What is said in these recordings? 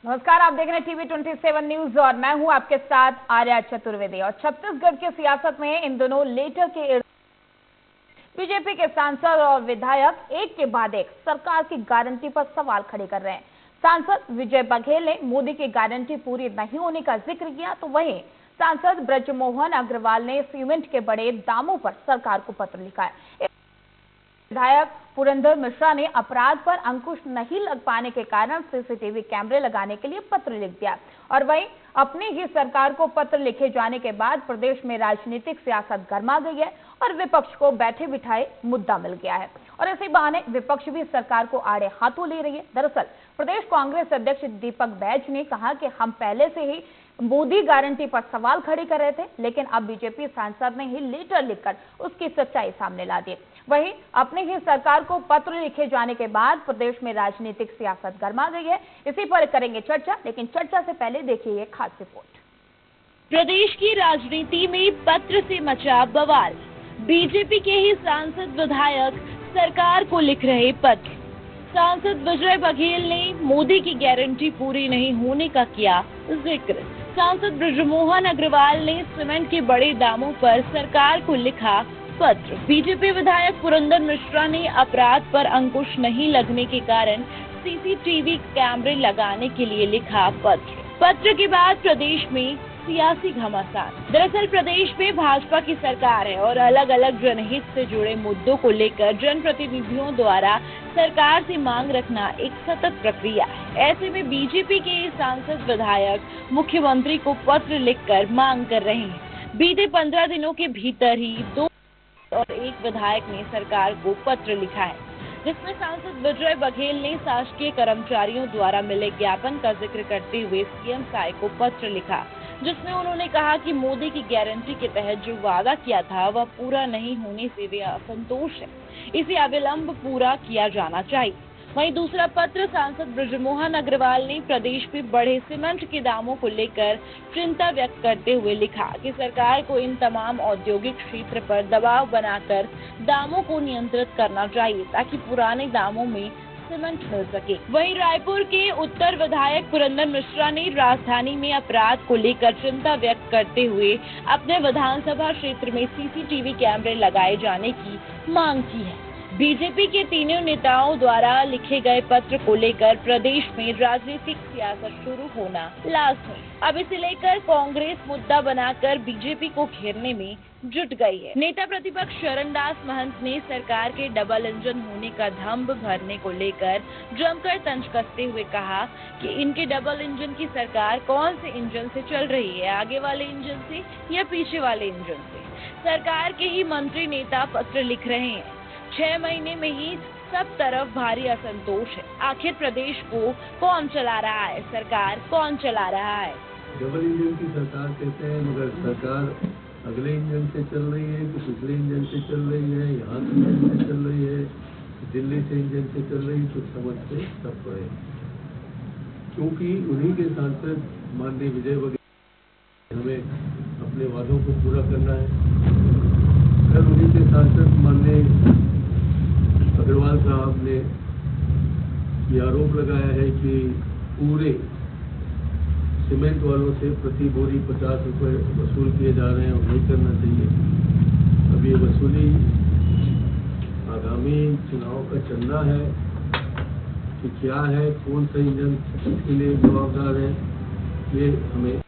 नमस्कार, आप देख रहे हैं टीवी 27 न्यूज और मैं हूं आपके साथ आर्या चतुर्वेदी। और छत्तीसगढ़ की सियासत में इन दोनों लेटर के बीजेपी के सांसद और विधायक एक के बाद एक सरकार की गारंटी पर सवाल खड़े कर रहे हैं। सांसद विजय बघेल ने मोदी की गारंटी पूरी नहीं होने का जिक्र किया, तो वहीं सांसद ब्रजमोहन अग्रवाल ने सीमेंट के बड़े दामों पर सरकार को पत्र लिखा है। विधायक पुरंदर मिश्रा ने अपराध पर अंकुश नहीं लग पाने के कारण सीसीटीवी कैमरे लगाने के लिए पत्र लिख दिया। और वहीं अपनी ही सरकार को पत्र लिखे जाने के बाद प्रदेश में राजनीतिक सियासत गर्मा गई है और विपक्ष को बैठे बिठाए मुद्दा मिल गया है। और इसी बहाने विपक्ष भी सरकार को आड़े हाथों ले रही है। दरअसल प्रदेश कांग्रेस अध्यक्ष दीपक बैज ने कहा कि हम पहले से ही मोदी गारंटी पर सवाल खड़े कर रहे थे, लेकिन अब बीजेपी सांसद ने ही लेटर लिखकर उसकी सच्चाई सामने ला दी। वहीं अपनी ही सरकार को पत्र लिखे जाने के बाद प्रदेश में राजनीतिक सियासत गर्मा गई है। इसी पर करेंगे चर्चा, लेकिन चर्चा से पहले देखिए ये खास रिपोर्ट। प्रदेश की राजनीति में पत्र से मचा बवाल। बीजेपी के ही सांसद विधायक सरकार को लिख रहे पत्र। सांसद विजय बघेल ने मोदी की गारंटी पूरी नहीं होने का किया जिक्र। सांसद ब्रजमोहन अग्रवाल ने सीमेंट के बड़े दामों पर सरकार को लिखा पत्र। बीजेपी विधायक पुरंदर मिश्रा ने अपराध पर अंकुश नहीं लगने के कारण सीसीटीवी कैमरे लगाने के लिए लिखा पत्र। पत्र के बाद प्रदेश में सियासी घमासान। दरअसल प्रदेश में भाजपा की सरकार है और अलग अलग जनहित से जुड़े मुद्दों को लेकर जनप्रतिनिधियों द्वारा सरकार से मांग रखना एक सतत प्रक्रिया है। ऐसे में बीजेपी के सांसद विधायक मुख्यमंत्री को पत्र लिखकर मांग कर रहे हैं। बीते 15 दिनों के भीतर ही 2 और एक विधायक ने सरकार को पत्र लिखा है, जिसमें सांसद विजय बघेल ने शासकीय कर्मचारियों द्वारा मिले ज्ञापन का जिक्र करते हुए सीएम साहब को पत्र लिखा, जिसमें उन्होंने कहा कि मोदी की गारंटी के तहत जो वादा किया था वह पूरा नहीं होने से वे असंतोष है, इसे अविलंब पूरा किया जाना चाहिए। वहीं दूसरा पत्र सांसद ब्रजमोहन अग्रवाल ने प्रदेश में बढ़े सीमेंट के दामों को लेकर चिंता व्यक्त करते हुए लिखा कि सरकार को इन तमाम औद्योगिक क्षेत्र पर दबाव बनाकर दामों को नियंत्रित करना चाहिए, ताकि पुराने दामों में सीमेंट मिल सके। वहीं रायपुर के उत्तर विधायक पुरंदर मिश्रा ने राजधानी में अपराध को लेकर चिंता व्यक्त करते हुए अपने विधानसभा क्षेत्र में सीसीटीवी कैमरे लगाए जाने की मांग की है। बीजेपी के तीनों नेताओं द्वारा लिखे गए पत्र को लेकर प्रदेश में राजनीतिक सियासत शुरू होना लाजमी। अब इसे लेकर कांग्रेस मुद्दा बनाकर बीजेपी को घेरने में जुट गई है। नेता प्रतिपक्ष शरणदास महंत ने सरकार के डबल इंजन होने का दंभ भरने को लेकर जमकर तंज कसते हुए कहा कि इनके डबल इंजन की सरकार कौन से इंजन से चल रही है, आगे वाले इंजन से या पीछे वाले इंजन से। सरकार के ही मंत्री नेता पत्र लिख रहे हैं। 6 महीने में ही सब तरफ भारी असंतोष है। आखिर प्रदेश को कौन चला रहा है, सरकार कौन चला रहा है? डबल इंजन की सरकार कहते हैं, मगर सरकार अगले इंजन से चल रही है कि पिछले इंजन से चल रही है, यहाँ से इंजन से चल रही है, दिल्ली से इंजन से चल रही है, कुछ समझ से सब पड़े। क्योंकि उन्हीं के सांसद माननीय विजय बघेल हमें अपने वादों को पूरा करना है। कल उन्हीं के सांसद माननीय अग्रवाल साहब ने ये आरोप लगाया है कि पूरे सीमेंट वालों से प्रति बोरी 50 रुपए वसूल किए जा रहे हैं और नहीं करना चाहिए। अब ये वसूली आगामी चुनाव का चलना है कि क्या है, कौन सा इंजन इसके लिए जवाबदार है, ये हमें।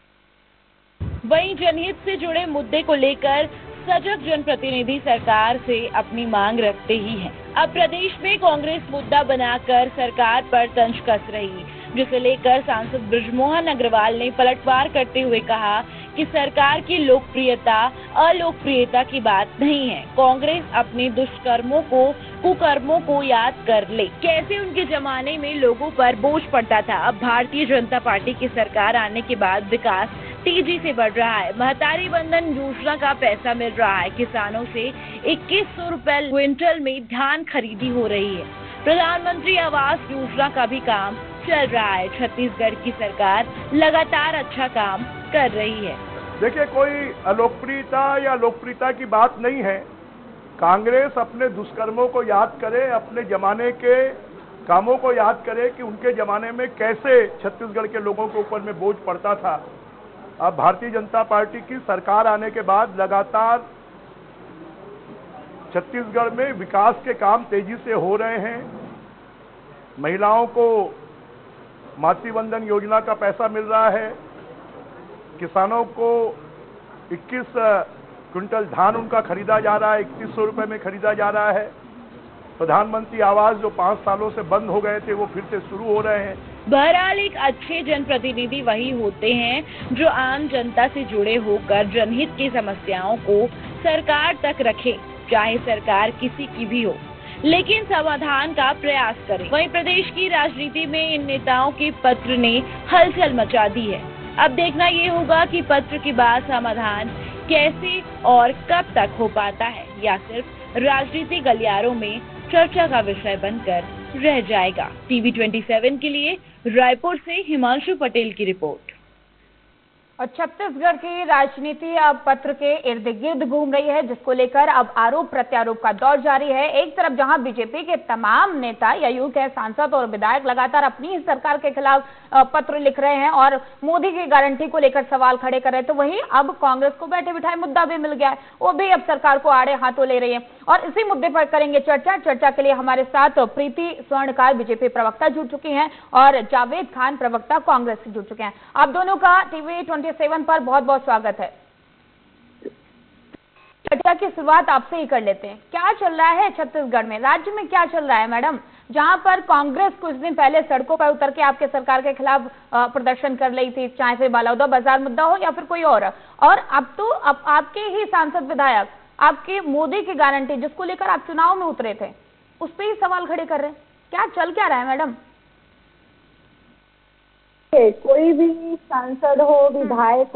वहीं जनहित से जुड़े मुद्दे को लेकर सजग जनप्रतिनिधि सरकार से अपनी मांग रखते ही हैं। अब प्रदेश में कांग्रेस मुद्दा बनाकर सरकार पर तंज कस रही है, जिसे लेकर सांसद ब्रजमोहन अग्रवाल ने पलटवार करते हुए कहा कि सरकार की लोकप्रियता अलोकप्रियता की बात नहीं है। कांग्रेस अपने दुष्कर्मों को कुकर्मों को याद कर ले, कैसे उनके जमाने में लोगों पर बोझ पड़ता था। अब भारतीय जनता पार्टी की सरकार आने के बाद विकास तेजी से बढ़ रहा है। महतारी बंधन योजना का पैसा मिल रहा है। किसानों से 2100 रुपए क्विंटल में धान खरीदी हो रही है। प्रधानमंत्री आवास योजना का भी काम चल रहा है। छत्तीसगढ़ की सरकार लगातार अच्छा काम कर रही है। देखिए, कोई अलोकप्रियता या लोकप्रियता की बात नहीं है। कांग्रेस अपने दुष्कर्मों को याद करे, अपने जमाने के कामों को याद करें कि उनके जमाने में कैसे छत्तीसगढ़ के लोगों के ऊपर में बोझ पड़ता था। अब भारतीय जनता पार्टी की सरकार आने के बाद लगातार छत्तीसगढ़ में विकास के काम तेजी से हो रहे हैं। महिलाओं को मातृ वंदन योजना का पैसा मिल रहा है, किसानों को 21 क्विंटल धान उनका खरीदा जा रहा है, 3100 रुपए में खरीदा जा रहा है। प्रधानमंत्री आवास जो 5 सालों से बंद हो गए थे वो फिर से शुरू हो रहे हैं। बहरहाल एक अच्छे जनप्रतिनिधि वही होते हैं जो आम जनता से जुड़े होकर जनहित की समस्याओं को सरकार तक रखें, चाहे सरकार किसी की भी हो, लेकिन समाधान का प्रयास करें। वहीं प्रदेश की राजनीति में इन नेताओं के पत्र ने हलचल मचा दी है। अब देखना ये होगा कि पत्र के बाद समाधान कैसे और कब तक हो पाता है, या सिर्फ राजनीतिक गलियारों में चर्चा का विषय बनकर रह जाएगा। टीवी 27 के लिए रायपुर से हिमांशु पटेल की रिपोर्ट। और छत्तीसगढ़ की राजनीति अब पत्र के इर्द गिर्द घूम रही है, जिसको लेकर अब आरोप प्रत्यारोप का दौर जारी है। एक तरफ जहां बीजेपी के तमाम नेता या यूं कहे सांसद और विधायक लगातार अपनी ही सरकार के खिलाफ पत्र लिख रहे हैं और मोदी की गारंटी को लेकर सवाल खड़े कर रहे हैं, तो वहीं अब कांग्रेस को बैठे बिठाए मुद्दा भी मिल गया है, वो भी अब सरकार को आड़े हाथों ले रही है। और इसी मुद्दे पर करेंगे चर्चा के लिए हमारे साथ प्रीति स्वर्णकार बीजेपी प्रवक्ता जुड़ चुकी हैं और जावेद खान प्रवक्ता कांग्रेस से जुड़ चुके हैं। आप दोनों का टीवी 27 पर बहुत बहुत स्वागत है। चर्चा की शुरुआत आपसे ही कर लेते हैं। क्या चल रहा है छत्तीसगढ़ में, राज्य में क्या चल रहा है मैडम, जहां पर कांग्रेस कुछ दिन पहले सड़कों पर उतर के आपके सरकार के खिलाफ प्रदर्शन कर रही थी, चाहे फिर बालाउदा बाजार मुद्दा हो या फिर कोई और अब तो आपके ही सांसद विधायक आपकी मोदी की गारंटी जिसको लेकर आप चुनाव में उतरे थे उस पर ही सवाल खड़े कर रहे हैं। क्या चल क्या रहा है मैडम? कोई भी सांसद हो, विधायक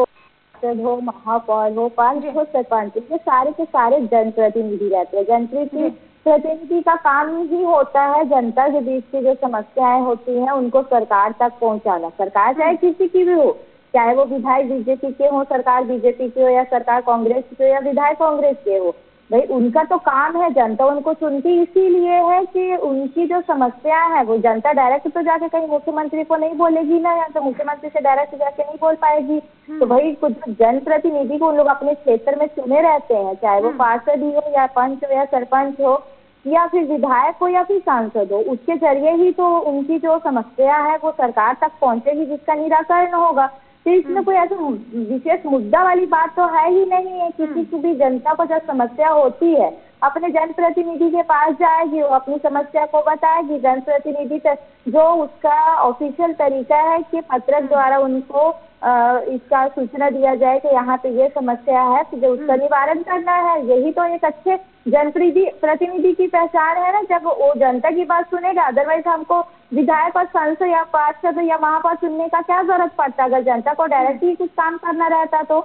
हो, महापौर हो, पंच हो, सरपंच, ये सारे के सारे जनप्रतिनिधि रहते हैं। जनप्रतिनिधि का काम ही होता है जनता के बीच की जो समस्याएं होती हैं उनको सरकार तक पहुंचाना। सरकार चाहे किसी की भी हो, चाहे वो विधायक बीजेपी के हो, सरकार बीजेपी के हो, या सरकार कांग्रेस के हो, या विधायक कांग्रेस के हो, भाई उनका तो काम है। जनता उनको चुनती इसीलिए है कि उनकी जो समस्या है वो जनता डायरेक्ट तो जाके कहीं मुख्यमंत्री को नहीं बोलेगी ना, या तो मुख्यमंत्री से डायरेक्ट जाके नहीं बोल पाएगी। तो भाई कुछ जनप्रतिनिधि को उन लोग अपने क्षेत्र में चुने रहते हैं, चाहे वो पार्षद ही हो, या पंच हो, या सरपंच हो, या फिर विधायक हो, या फिर सांसद हो, उसके जरिए ही तो उनकी जो समस्या है वो सरकार तक पहुंचेगी, जिसका निराकरण होगा। तो इसमें कोई ऐसा विशेष मुद्दा वाली बात तो है ही नहीं है। किसी की भी जनता को जब समस्या होती है अपने जनप्रतिनिधि के पास जाएगी, वो अपनी समस्या को बताएगी। जनप्रतिनिधि जो उसका ऑफिशियल तरीका है कि पत्रक द्वारा उनको इसका सूचना दिया जाए कि यहाँ पे ये समस्या है, तो जो उसका निवारण करना है, यही तो एक अच्छे जनप्रतिनिधि की पहचान है ना, जब वो जनता की बात सुनेगा। अदरवाइज हमको विधायक और सांसद या पार्षद या महापौर सुनने का क्या जरूरत पड़ता अगर जनता को डायरेक्ट ही कुछ काम करना रहता तो।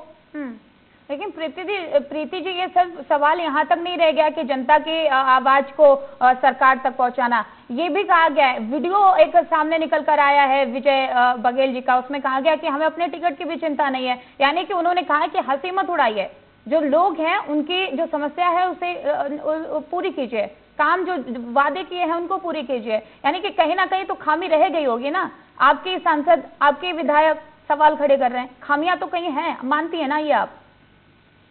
लेकिन प्रीति जी ये सब सवाल यहाँ तक नहीं रह गया कि जनता की आवाज को सरकार तक पहुंचाना, ये भी कहा गया है। वीडियो एक सामने निकल कर आया है विजय बघेल जी का, उसमें कहा गया कि हमें अपने टिकट की भी चिंता नहीं है, यानी कि उन्होंने कहा कि हंसी मत उड़ाइए, जो लोग हैं उनकी जो समस्या है उसे पूरी कीजिए, काम जो वादे किए हैं उनको पूरी कीजिए। यानी कि कहीं ना कहीं तो खामी रह गई होगी ना। आपके सांसद, आपके विधायक सवाल खड़े कर रहे हैं, खामियां तो कहीं हैं, मानती है ना ये आप?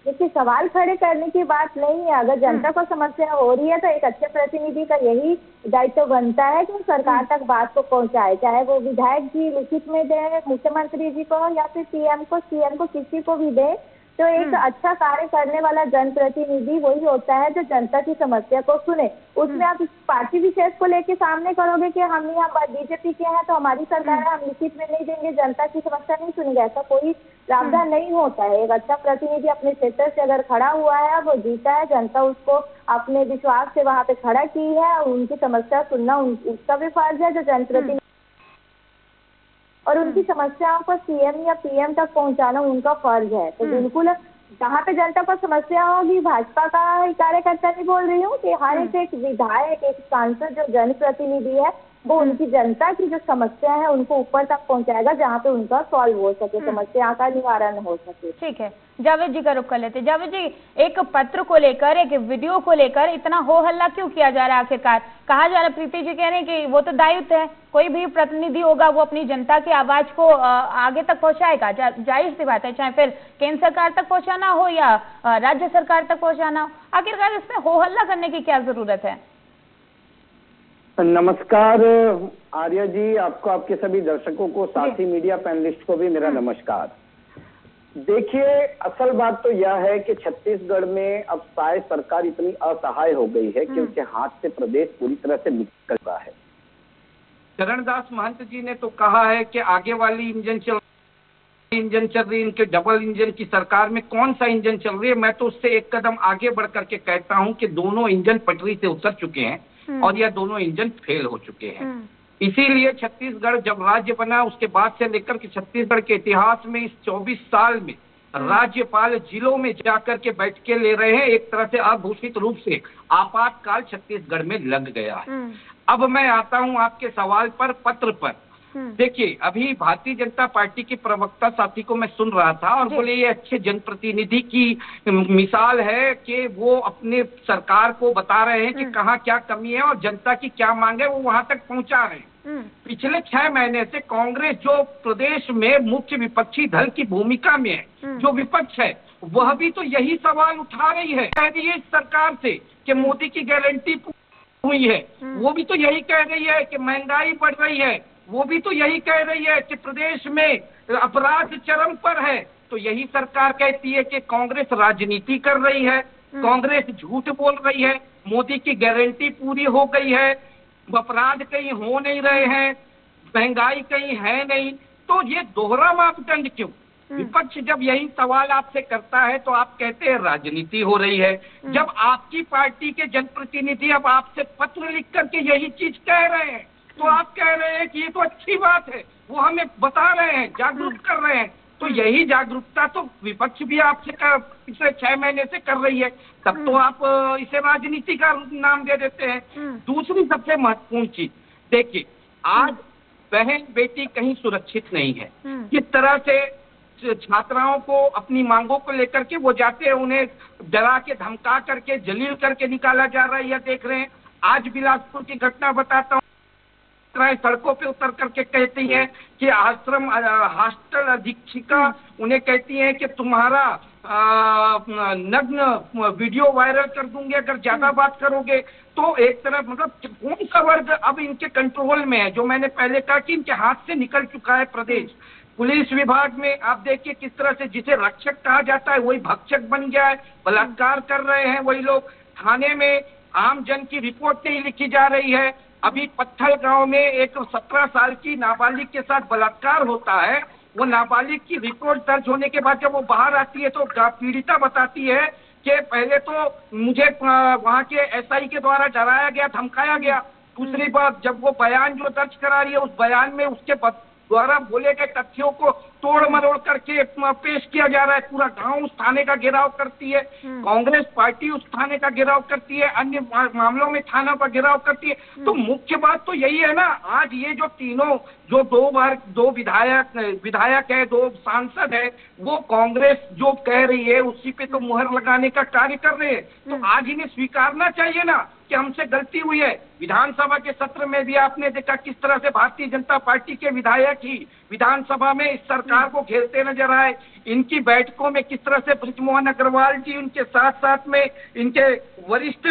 देखिए, सवाल खड़े करने की बात नहीं है। अगर जनता को समस्या हो रही है तो एक अच्छे प्रतिनिधि का यही दायित्व बनता है कि सरकार तक बात को पहुंचाए, चाहे वो विधायक जी लिखित में दे मुख्यमंत्री जी को, या फिर पीएम को, सीएम को, किसी को भी दे। तो एक अच्छा कार्य करने वाला जनप्रतिनिधि वही होता है जो जनता की समस्या को सुने। उसमें आप पार्टी विशेष को लेके सामने करोगे कि हम यहाँ बीजेपी के हैं तो हमारी सरकार है, हम लिखित में नहीं देंगे, जनता की समस्या नहीं सुनेंगे, ऐसा कोई प्रावधान नहीं होता है। एक अच्छा प्रतिनिधि अपने क्षेत्र से अगर खड़ा हुआ है, वो जीता है, जनता उसको अपने विश्वास से वहां पे खड़ा की है, उनकी समस्या सुनना उसका भी फर्ज है जो जनप्रतिनिधि, और उनकी समस्याओं को सीएम या पीएम तक पहुंचाना उनका फर्ज है। तो बिल्कुल जहाँ पे जनता को समस्या होगी, भाजपा का कार्यकर्ता नहीं बोल रही हूँ कि हर एक विधायक, एक सांसद जो जनप्रतिनिधि है, वो उनकी जनता की जो समस्या है उनको ऊपर तक पहुंचाएगा, जहाँ पे उनका सॉल्व हो सके, समस्या का निवारण हो सके। ठीक है, जावेद जी का रुख कर लेते। जावेद जी, एक पत्र को लेकर, एक वीडियो को लेकर इतना हो हल्ला क्यों किया जा रहा है? आखिरकार कहा जा रहा है, प्रीति जी कह रहे हैं कि वो तो दायित्व है, कोई भी प्रतिनिधि होगा वो अपनी जनता की आवाज को आगे तक पहुंचाएगा। जाहिर सी बात है, चाहे फिर केंद्र सरकार तक पहुंचाना हो या राज्य सरकार तक पहुंचाना हो। आखिरकार इसमें हो हल्ला करने की क्या जरूरत है? नमस्कार आर्या जी, आपको, आपके सभी दर्शकों को, साथ ही मीडिया पैनलिस्ट को भी मेरा नमस्कार। देखिए, असल बात तो यह है कि छत्तीसगढ़ में अब शायद सरकार इतनी असहाय हो गई है कि उसके हाथ से प्रदेश पूरी तरह से निकल रहा है। चरणदास महंत जी ने तो कहा है कि आगे वाली इंजन चल रही, इनके डबल इंजन की सरकार में कौन सा इंजन चल रही है। मैं तो उससे एक कदम आगे बढ़ करके कहता हूं कि दोनों इंजन पटरी से उतर चुके हैं और यह दोनों इंजन फेल हो चुके हैं। इसीलिए छत्तीसगढ़ जब राज्य बना उसके बाद से लेकर के छत्तीसगढ़ के इतिहास में इस 24 साल में राज्यपाल जिलों में जाकर के बैठ के ले रहे हैं। एक तरह से अघोषित रूप से आपातकाल छत्तीसगढ़ में लग गया है। अब मैं आता हूं आपके सवाल पर, पत्र पर। देखिए, अभी भारतीय जनता पार्टी की प्रवक्ता साथी को मैं सुन रहा था और बोले ये अच्छे जनप्रतिनिधि की मिसाल है कि वो अपने सरकार को बता रहे हैं कि कहाँ क्या कमी है और जनता की क्या मांग है, वो वहां तक पहुंचा रहे हैं। पिछले 6 महीने से कांग्रेस जो प्रदेश में मुख्य विपक्षी दल की भूमिका में है, जो विपक्ष है, वह भी तो यही सवाल उठा रही है, कह रही है सरकार से कि मोदी की गारंटी हुई है। वो भी तो यही कह रही है कि महंगाई बढ़ रही है। वो भी तो यही कह रही है कि प्रदेश में अपराध चरम पर है। तो यही सरकार कहती है कि कांग्रेस राजनीति कर रही है, कांग्रेस झूठ बोल रही है, मोदी की गारंटी पूरी हो गई है, अपराध कहीं हो नहीं रहे हैं, महंगाई कहीं है नहीं। तो ये दोहरा मापदंड क्यों? विपक्ष जब यही सवाल आपसे करता है तो आप कहते हैं राजनीति हो रही है। जब आपकी पार्टी के जनप्रतिनिधि अब आपसे पत्र लिख करके यही चीज कह रहे हैं तो आप कह रहे हैं कि ये तो अच्छी बात है, वो हमें बता रहे हैं, जागरूक कर रहे हैं। तो यही जागरूकता तो विपक्ष भी आपसे पिछले 6 महीने से कर रही है, तब तो आप इसे राजनीति का नाम दे देते हैं। दूसरी सबसे महत्वपूर्ण चीज, देखिए, आज बहन बेटी कहीं सुरक्षित नहीं है। किस तरह से छात्राओं को अपनी मांगों को लेकर के वो जाते हैं, उन्हें डरा के धमका करके जलील करके निकाला जा रहा है, यह देख रहे हैं। आज बिलासपुर की घटना बताता हूँ, सड़कों पे उतर करके कहती है कि आश्रम हॉस्टल अधीक्षिका उन्हें कहती है कि तुम्हारा नग्न वीडियो वायरल कर दूंगे अगर ज्यादा बात करोगे। तो एक तरफ मतलब कौन सा वर्ग अब इनके कंट्रोल में है? जो मैंने पहले कहा कि इनके हाथ से निकल चुका है प्रदेश। पुलिस विभाग में आप देखिए किस तरह से जिसे रक्षक कहा जाता है वही भक्षक बन गया है, बलात्कार कर रहे हैं वही लोग। थाने में आम जन की रिपोर्ट नहीं लिखी जा रही है। अभी पत्थल गांव में एक 17 साल की नाबालिग के साथ बलात्कार होता है। वो नाबालिग की रिपोर्ट दर्ज होने के बाद जब वो बाहर आती है तो पीड़िता बताती है कि पहले तो मुझे वहां के एसआई के द्वारा डराया गया, धमकाया गया। दूसरी बात, जब वो बयान जो दर्ज करा रही है उस बयान में उसके द्वारा बोले गए तथ्यों को तोड़ मरोड़ करके पेश किया जा रहा है। पूरा गांव उस थाने का घेराव करती है, कांग्रेस पार्टी उस थाने का घेराव करती है, अन्य मामलों में थाना का घेराव करती है। तो मुख्य बात तो यही है ना, आज ये जो तीनों जो दो विधायक है, 2 सांसद है, वो कांग्रेस जो कह रही है उसी पे तो मुहर लगाने का कार्य कर रहे हैं। तो आज इन्हें स्वीकारना चाहिए ना कि हमसे गलती हुई है। विधानसभा के सत्र में भी आपने देखा किस तरह से भारतीय जनता पार्टी के विधायक ही विधानसभा में इस सरकार को घेरते नजर आए। इनकी बैठकों में किस तरह से बृजमोहन अग्रवाल जी, उनके साथ साथ में इनके वरिष्ठ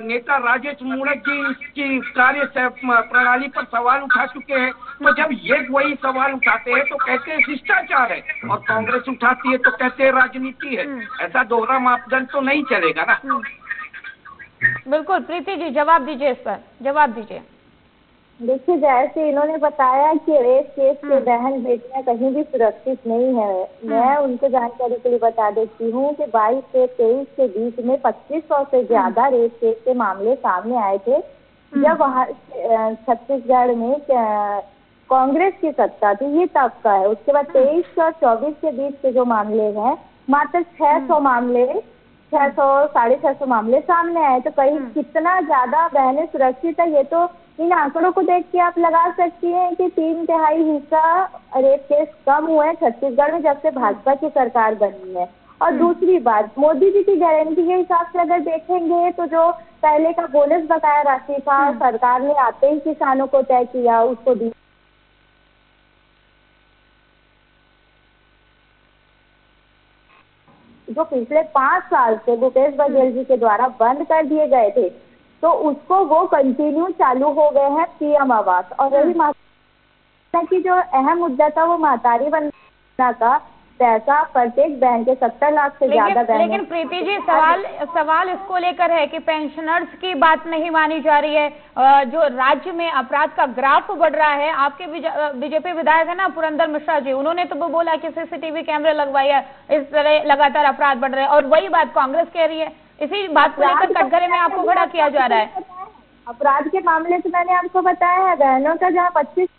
नेता राजेश मूणत जी इसकी कार्य प्रणाली पर सवाल उठा चुके हैं। तो जब ये वही सवाल उठाते हैं तो कहते हैं शिष्टाचार है, और कांग्रेस उठाती है तो कहते हैं राजनीति है। ऐसा दोहरा मापदंड तो नहीं चलेगा ना। बिल्कुल, प्रीति जी जवाब दीजिए, इस पर जवाब दीजिए। देखिए, जैसे इन्होंने बताया कि रेप केस के बहन बेटियां कहीं भी सुरक्षित नहीं है। मैं उनको जानकारी के लिए बता देती हूँ कि 22 से 23 के बीच में 2500 से ज्यादा रेप केस के मामले सामने आए थे जब वहाँ छत्तीसगढ़ में कांग्रेस की सत्ता थी। ये तब का है। उसके बाद 23 और 24 के बीच के जो मामले हैं, मात्र 600 मामले, 600 साढ़े 600 मामले सामने आए। तो कहीं कितना ज्यादा बहनें सुरक्षित है ये तो इन आंकड़ों को देख के आप लगा सकती हैं कि 3/3 हिस्सा रेप केस कम हुए हैं छत्तीसगढ़ में जब से भाजपा की सरकार बनी है। और दूसरी बात, मोदी जी की गारंटी के हिसाब से अगर देखेंगे तो जो पहले का बोनस बकाया राशि था, सरकार ने आते ही किसानों को तय किया, उसको दी। जो पिछले 5 साल से भूपेश बघेल जी के द्वारा बंद कर दिए गए थे, तो उसको वो कंटिन्यू चालू हो गए हैं पीएम आवास। और रही माता की जो अहम मुद्दा था वो महतारी वंदना का पैसा प्रत्येक बहन के 70 लाख से ज्यादा बहन। लेकिन प्रीति जी सवाल इसको लेकर है कि पेंशनर्स की बात नहीं मानी जा रही है। जो राज्य में अपराध का ग्राफ बढ़ रहा है, आपके बीजेपी विधायक है ना पुरंदर मिश्रा जी, उन्होंने तो वो बोला कि सीसीटीवी कैमरे लगवाया, इस तरह लगातार अपराध बढ़ रहे हैं। और वही बात कांग्रेस कह रही है, इसी बात को लेकर कटघरे में आपको खड़ा किया जा रहा है। अपराध के मामले से मैंने आपको बताया है, बहनों का जहाँ 25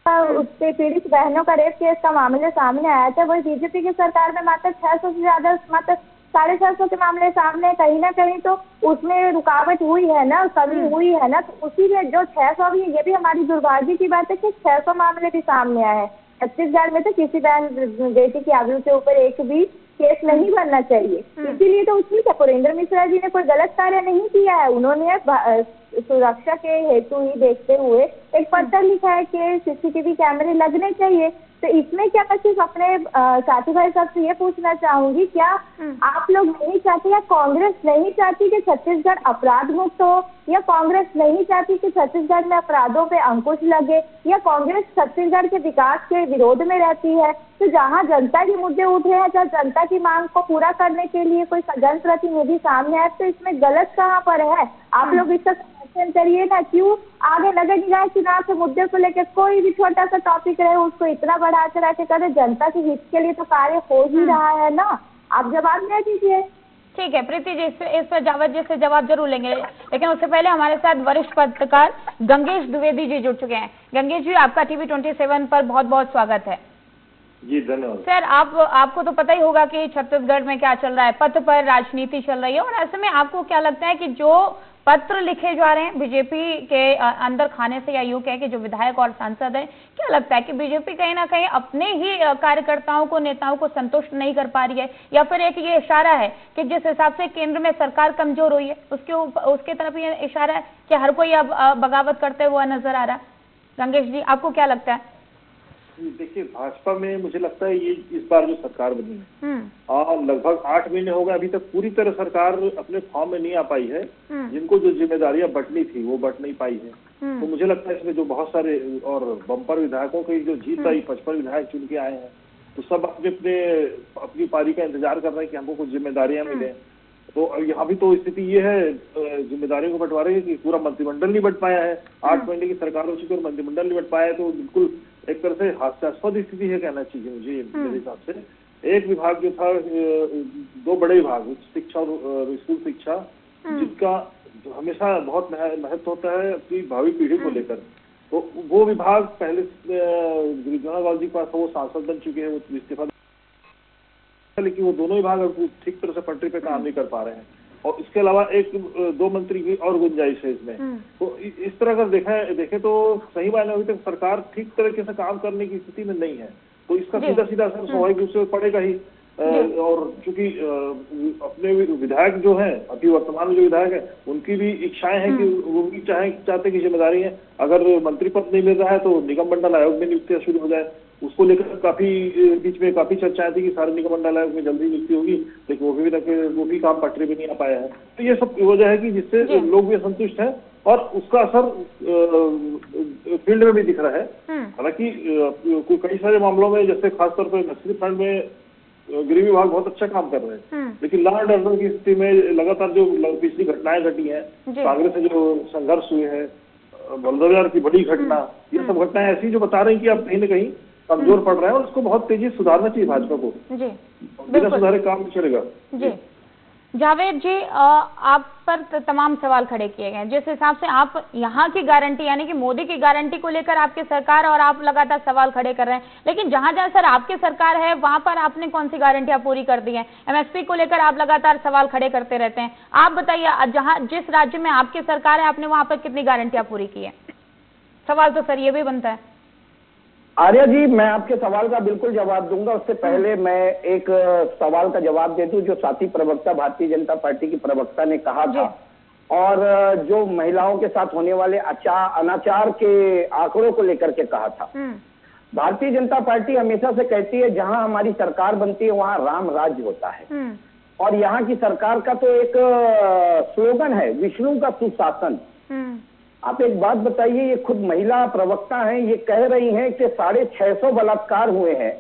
उससे पीड़ित बहनों का रेप केस का मामले सामने आया था, वही बीजेपी की सरकार में मात्र 600 से ज्यादा, मात्र 650 के मामले सामने। कहीं ना कहीं तो उसमें रुकावट हुई है ना, कमी हुई है ना। तो उसी में जो 600 भी, ये भी हमारी दुर्भाग्य की बात है कि 600 मामले भी सामने आए हैं। छत्तीसगढ़ में तो किसी बहन बेटी की आयु के ऊपर एक भी केस नहीं बनना चाहिए। इसीलिए तो उसमें पुरेंद्र मिश्रा जी ने कोई गलत कार्य नहीं किया है। उन्होंने सुरक्षा के हेतु ही देखते हुए एक पत्र लिखा है कि सीसीटीवी कैमरे लगने चाहिए। तो इसमें क्या मैं सिर्फ अपने साथी भाई साहब से ये पूछना चाहूंगी, क्या आप लोग नहीं चाहते या कांग्रेस नहीं चाहती कि छत्तीसगढ़ अपराध मुक्त हो, या कांग्रेस नहीं चाहती कि छत्तीसगढ़ में अपराधों पे अंकुश लगे, या कांग्रेस छत्तीसगढ़ के विकास के विरोध में रहती है? तो जहां जनता के मुद्दे उठ रहे हैं, जहाँ जनता की मांग को पूरा करने के लिए कोई जनप्रतिनिधि सामने आए, तो इसमें गलत कहाँ पर है? आप लोग इसका समर्थन करिए ना। क्यों आगे नगर निकाय चुनाव के मुद्दे को लेकर कोई भी छोटा सा टॉपिक रहे उसको इतना बढ़ा चढ़ा के करे? जनता के हित के लिए तो कार्य हो ही रहा है ना। आप जवाब दे दीजिए। ठीक है प्रीति जी, इस पर जावद जी से जवाब जरूर लेंगे, लेकिन उससे पहले हमारे साथ वरिष्ठ पत्रकार गंगेश द्विवेदी जी जुड़ चुके हैं। गंगेश जी, आपका टीवी 27 पर बहुत बहुत स्वागत है। जी धन्यवाद। सर, आपको तो पता ही होगा कि छत्तीसगढ़ में क्या चल रहा है, पथ पर राजनीति चल रही है। और ऐसे में आपको क्या लगता है कि जो पत्र लिखे जा रहे हैं बीजेपी के अंदर खाने से, या यूं कहे कि जो विधायक और सांसद हैं, क्या लगता है कि बीजेपी कहीं ना कहीं अपने ही कार्यकर्ताओं को, नेताओं को संतुष्ट नहीं कर पा रही है, या फिर एक ये इशारा है कि जिस हिसाब से केंद्र में सरकार कमजोर हुई है उसके तरफ ये इशारा है कि हर कोई अब बगावत करते हुए नजर आ रहा है? गंगेश जी, आपको क्या लगता है? देखिए, भाजपा में मुझे लगता है ये इस बार जो सरकार बनी है, लगभग 8 महीने हो गए, अभी तक पूरी तरह सरकार अपने फॉर्म में नहीं आ पाई है। जिनको जो जिम्मेदारियां बंटनी थी वो बंट नहीं पाई है। तो मुझे लगता है इसमें जो बहुत सारे और बम्पर विधायकों की जो जीत आई, 55 विधायक चुन के आए हैं, तो सब अपनी पारी का इंतजार कर रहे हैं कि हमको कुछ जिम्मेदारियां मिले। तो यहाँ भी तो स्थिति ये है, जिम्मेदारियों को बंटवारे है कि पूरा मंत्रिमंडल नहीं बंट पाया है। 8 महीने की सरकार हो चुकी है और मंत्रिमंडल नहीं बंट पाया है, तो बिल्कुल एक तरह से हास्यास्पद स्थिति है कहना चाहिए मुझे, मेरे हिसाब से। एक विभाग जो था, 2 बड़े विभाग, उच्च शिक्षा और स्कूल शिक्षा, जिसका हमेशा बहुत महत्व होता है अपनी भावी पीढ़ी को लेकर, तो वो विभाग पहले गिरिजाना लाल जी के पास वो सांसद बन चुके हैं, वो इस्तीफा, लेकिन वो दोनों विभाग ठीक तरह से पटरी पे काम नहीं कर पा रहे हैं। और इसके अलावा 1-2 मंत्री की और गुंजाइश है इसमें। तो इस तरह अगर देखें तो सही मायने अभी तक सरकार ठीक तरीके से काम करने की स्थिति में नहीं है। तो इसका सीधा असर स्वाभाविक रूप से पड़ेगा ही। और चूंकि अपने विधायक जो हैं, अभी वर्तमान जो विधायक है, उनकी भी इच्छाएं हैं कि वो भी चाहते की जिम्मेदारी है। अगर मंत्री पद नहीं मिल रहा है तो निगम मंडल आयोग में नियुक्तियां शुरू हो जाए, उसको लेकर काफी बीच में काफी चर्चाएं थी कि सारे निगम मंडल आयोग में जल्दी नियुक्ति होगी, लेकिन वो भी काम पटरी में नहीं आ पाया है। तो ये सब वजह है कि जिससे लोग भी असंतुष्ट हैं और उसका असर फील्ड में भी दिख रहा है। हालांकि कई सारे मामलों में, जैसे खासतौर पर नक्सली फंड में गृह विभाग बहुत अच्छा काम कर रहे हैं, लेकिन लॉ एंड ऑर्डर की स्थिति में लगातार जो पिछली घटनाएं घटी हैं, कांग्रेस से जो संघर्ष हुए हैं, बलदविहार की बड़ी घटना, ये सब घटनाएं ऐसी जो बता रही हैं कि अब कहीं न कहीं कमजोर पड़ रहा है और उसको बहुत तेजी से सुधारना चाहिए भाजपा को। बिना सुधारे काम नहीं चलेगा। जी जावेद जी, आप पर तमाम सवाल खड़े किए गए। जिस हिसाब से आप यहाँ की गारंटी यानी कि मोदी की गारंटी को लेकर आपकी सरकार और आप लगातार सवाल खड़े कर रहे हैं, लेकिन जहां जहां सर आपकी सरकार है वहां पर आपने कौन सी गारंटियां पूरी कर दी हैं? एमएसपी को लेकर आप लगातार सवाल खड़े करते रहते हैं। आप बताइए, जहां जिस राज्य में आपकी सरकार है आपने वहां पर कितनी गारंटियां पूरी की है? सवाल तो सर ये भी बनता है। आर्या जी, मैं आपके सवाल का बिल्कुल जवाब दूंगा। उससे पहले मैं एक सवाल का जवाब दे दूं जो साथी प्रवक्ता भारतीय जनता पार्टी की प्रवक्ता ने कहा था, और जो महिलाओं के साथ होने वाले अनाचार के आंकड़ों को लेकर के कहा था। भारतीय जनता पार्टी हमेशा से कहती है जहां हमारी सरकार बनती है वहां राम राज्य होता है, और यहाँ की सरकार का तो एक स्लोगन है, विष्णु का सुशासन। आप एक बात बताइए, ये खुद महिला प्रवक्ता हैं, ये कह रही हैं कि 650 बलात्कार हुए हैं।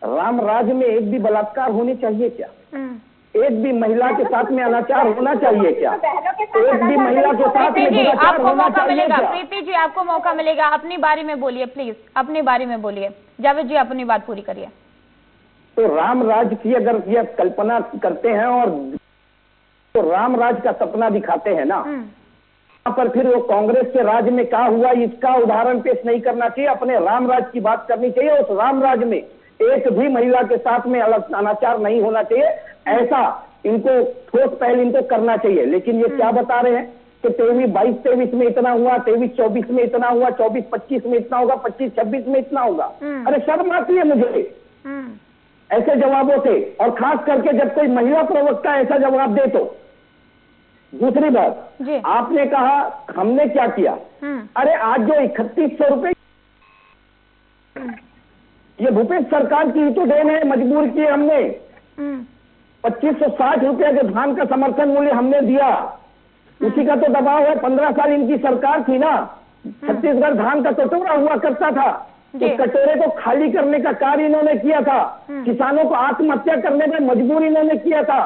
राम राज्य में एक भी बलात्कार होने चाहिए क्या? एक भी महिला के साथ में अनाचार होना चाहिए क्या? एक भी महिला के साथ में दुराचार होना चाहिए क्या? प्रीति जी, आपको मौका मिलेगा, अपनी बारी में बोलिए प्लीज, अपनी बारी में बोलिए। जावेद जी, अपनी बात पूरी करिए। तो राम राज्य की अगर ये कल्पना करते हैं और तो राम राज्य का सपना दिखाते हैं ना, पर फिर वो कांग्रेस के राज में क्या हुआ इसका उदाहरण पेश नहीं करना चाहिए, अपने राम राज की बात करनी चाहिए। उस राम राज में एक भी महिला के साथ में अनाचार नहीं होना चाहिए, ऐसा इनको ठोस पहल इनको करना चाहिए। लेकिन ये क्या बता रहे हैं कि 22-23 में इतना हुआ, 23-24 में इतना हुआ, 24-25 में इतना होगा, 25-26 में इतना होगा। अरे शर्म आती है मुझे ऐसे जवाबों से, और खास करके जब कोई महिला प्रवक्ता ऐसा जवाब दे तो। दूसरी बात, आपने कहा हमने क्या किया। अरे आज जो 3100 रुपए ये भूपेश सरकार की तो देन है, मजबूर किए हमने। 2560 रुपया के धान का समर्थन मूल्य हमने दिया, उसी का तो दबाव है। 15 साल इनकी सरकार थी ना, छत्तीसगढ़ धान का कटोरा हुआ करता था, उस कटोरे को खाली करने का कार्य इन्होंने किया था। किसानों को आत्महत्या करने में मजबूर इन्होंने किया था।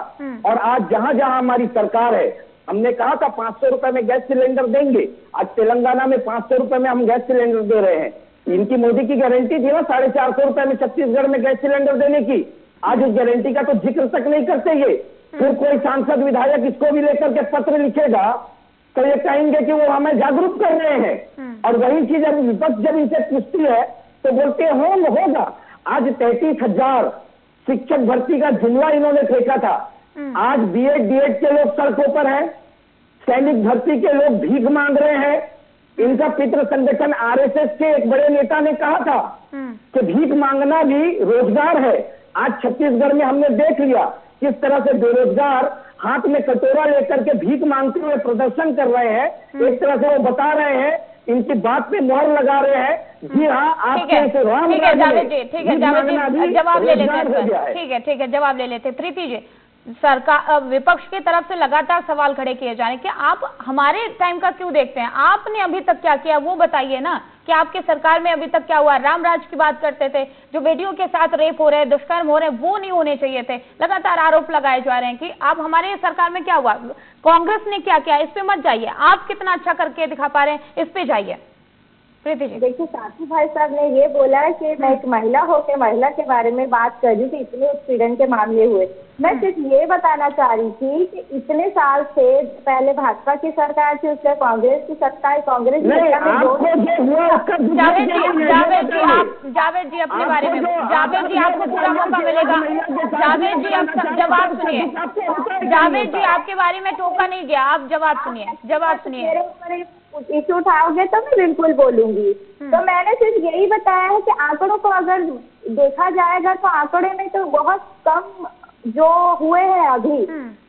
और आज जहां जहां हमारी सरकार है, हमने कहा था 500 रुपए में गैस सिलेंडर देंगे, आज तेलंगाना में 500 रुपए में हम गैस सिलेंडर दे रहे हैं। इनकी मोदी की गारंटी थी ना 450 रुपए में छत्तीसगढ़ में गैस सिलेंडर देने की, आज उस गारंटी का तो जिक्र तक नहीं करते ये। फिर कोई सांसद विधायक इसको भी लेकर के पत्र लिखेगा तो ये कहेंगे कि वो हमें जागरूक कर रहे हैं, और वही चीज अब विपक्ष जब इनसे पूछती है तो बोलते होगा। आज 33,000 शिक्षक भर्ती का जुमला इन्होंने फेंका था, आज बीएड डीएड के लोग सड़कों पर हैं, सैनिक भर्ती के लोग भीख मांग रहे हैं। इनका पितृ संगठन आरएसएस के एक बड़े नेता ने कहा था कि भीख मांगना भी रोजगार है। आज छत्तीसगढ़ में हमने देख लिया किस तरह से बेरोजगार हाथ में कटोरा लेकर के भीख मांगते हुए प्रदर्शन कर रहे हैं। एक तरह से वो बता रहे हैं, इनकी बात पे मोहर लगा रहे हैं। जी हाँ, आपके ठीक है जावेद जी, ठीक है जावेद जी, जवाब ले लेते हैं। ठीक है जवाब ले लेते। प्रीति जी, सरकार विपक्ष की तरफ से लगातार सवाल खड़े किए जा रहे हैं कि आप हमारे टाइम का क्यों देखते हैं, आपने अभी तक क्या किया वो बताइए ना, कि आपके सरकार में अभी तक क्या हुआ। राम राज की बात करते थे, जो बेटियों के साथ रेप हो रहे हैं, दुष्कर्म हो रहे हैं, वो नहीं होने चाहिए थे। लगातार आरोप लगाए जा रहे हैं कि आप हमारे सरकार में क्या हुआ, कांग्रेस ने क्या किया, इस पे मत जाइए। आप कितना अच्छा करके दिखा पा रहे हैं, इस पे जाइए। प्रीति जी, देखिए साथी भाई साहब ने ये बोला है कि मैं एक महिला होकर महिला के बारे में बात कर रही थी, इतने उत्पीड़न के मामले हुए। मैं सिर्फ ये बताना चाह रही थी कि इतने साल से पहले भाजपा की सरकार थी, उसके कांग्रेस की सत्ता है, कांग्रेस जावेद जी अपने बारे में, जावेद जी आपको पूरा मौका मिलेगा। जावेद जी आप जवाब सुनिए, जावेद जी आपके बारे में टोका नहीं गया, आप जवाब सुनिए, जवाब सुनिए। इश्यू उठाओगे तो मैं बिल्कुल बोलूंगी। तो मैंने सिर्फ यही बताया है कि आंकड़ों को अगर देखा जाएगा तो आंकड़े में तो बहुत कम जो हुए हैं अभी,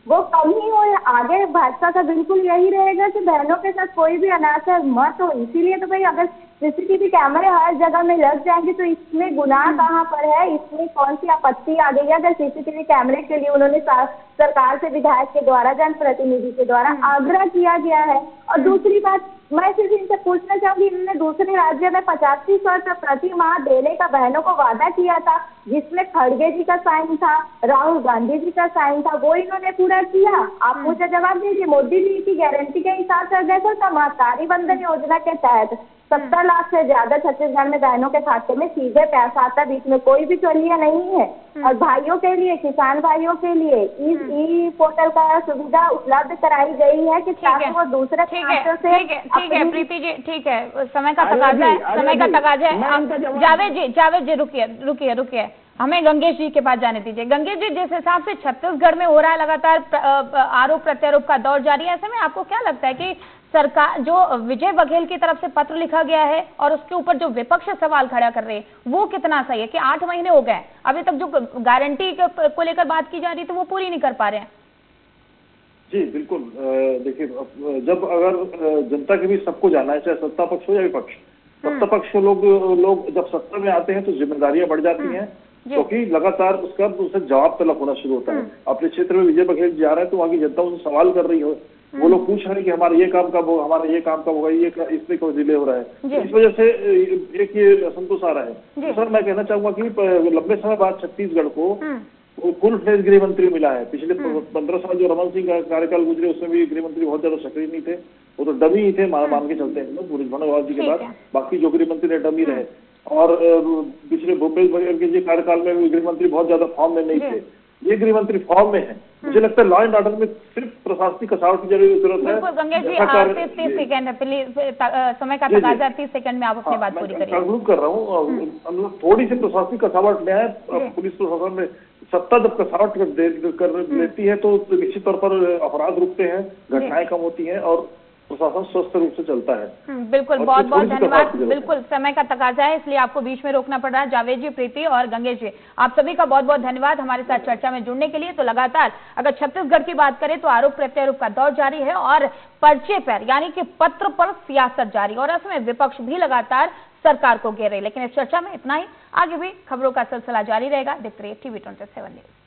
वो कम ही हुए। आगे भाजपा का बिल्कुल यही रहेगा कि बहनों के साथ कोई भी अनाचार मत हो। इसीलिए तो भाई अगर सीसीटीवी कैमरे हर जगह में लग जाएंगे तो इसमें गुनाह कहाँ पर है, इसमें कौन सी आपत्ति आ गई है। अगर सीसीटीवी कैमरे के लिए उन्होंने सरकार से विधायक के द्वारा, जनप्रतिनिधि के द्वारा आग्रह किया गया है। और दूसरी बात, मैं सिर्फ इनसे पूछना चाहूंगी, इन्होंने दूसरे राज्य में 8500 रुपये प्रति माह देने का बहनों को वादा किया था, जिसमें खड़गे जी का साइन था, राहुल गांधी जी का साइन था, वो इन्होंने पूरा किया। आप मुझे जवाब दीजिए। मोदी जी की गारंटी के हिसाब से देखो तो महतारी बंधन योजना के तहत 70 लाख से ज्यादा छत्तीसगढ़ में बहनों के खाते में सीधे पैसा आता है, बीच में कोई भी चलिए नहीं है। और भाइयों के लिए, किसान भाइयों के लिए ई पोर्टल का सुविधा उपलब्ध कराई गई है कि ताकि वो दूसरे खातों से। ठीक है प्रीति जी, ठीक है, समय का तकाजा है, समय का तकाजा है। जावेद जी रुकिए, हमें गंगेश जी के पास जाने दीजिए। गंगेश जी, जिस हिसाब से छत्तीसगढ़ में हो रहा है लगातार आरोप प्रत्यारोप का दौर जारी है, ऐसे में आपको क्या लगता है कि सरकार, जो विजय बघेल की तरफ से पत्र लिखा गया है और उसके ऊपर जो विपक्ष सवाल खड़ा कर रहे हैं, वो कितना सही है कि 8 महीने हो गए अभी तक जो गारंटी को लेकर बात की जा रही थी वो पूरी नहीं कर पा रहे हैं? जी बिल्कुल, देखिए, जब अगर जनता के बीच सबको जाना है, चाहे सत्ता पक्ष हो या विपक्ष, सत्ता पक्ष के लोग जब सत्ता में आते हैं तो जिम्मेदारियां बढ़ जाती हैं, क्योंकि लगातार उसका उनसे जवाब तलब होना शुरू होता है। अपने क्षेत्र में विजय बघेल जा रहे हैं तो वहाँ की जनता उनसे सवाल कर रही हो, वो लोग पूछ रहे हैं कि हमारा ये काम कब होगा, हमारा ये काम कब होगा, ये इसमें क्यों डिले हो रहा है। इस वजह से एक ये असंतोष आ रहा है। सर, मैं कहना चाहूंगा कि लंबे समय बाद छत्तीसगढ़ को फुल फ्लेज गृह मंत्री मिला है। पिछले 15 साल जो रमन सिंह का कार्यकाल गुजरे उसमें भी गृह मंत्री बहुत ज्यादा सक्रिय नहीं थे, वो तो डमी ही थे मान के चलते हैं पूरी भनोवाल जी के बाद। बाकी जो गृह मंत्री डमी रहे, और पिछले भूपेश बघेल के जी कार्यकाल में भी गृह मंत्री बहुत ज्यादा फॉर्म में नहीं थे। ये गृह मंत्री फॉर्म में है। मुझे लगता है लॉ एंड ऑर्डर में सिर्फ प्रशासनिक कसावट की जरूरत है। गंगेश जी 30 सेकंड प्लीज, समय का तकाजा 30 सेकंड में आप अपनी बात पूरी करिए। कंक्लूड कर रहा हूँ, थोड़ी सी प्रशासनिक कसावट में है। पुलिस प्रशासन में सत्ता जब कसावट कर लेती है तो निश्चित तौर पर अपराध रुकते हैं, घटनाएं कम होती हैं और प्रशासन स्वस्थ रूप से चलता है। बिल्कुल, बहुत बहुत धन्यवाद। बिल्कुल समय का तकाजा है इसलिए आपको बीच में रोकना पड़ रहा है। जावेद जी, प्रीति और गंगेश जी, आप सभी का बहुत बहुत धन्यवाद हमारे साथ चर्चा में जुड़ने के लिए। तो लगातार अगर छत्तीसगढ़ की बात करें तो आरोप प्रत्यारोप का दौर जारी है और पर्चे पर यानी कि पत्र पर सियासत जारी, और ऐसे में विपक्ष भी लगातार सरकार को घेर रही। लेकिन इस चर्चा में इतना ही, आगे भी खबरों का सिलसिला जारी रहेगा। देखते रहिए TV 27 न्यूज।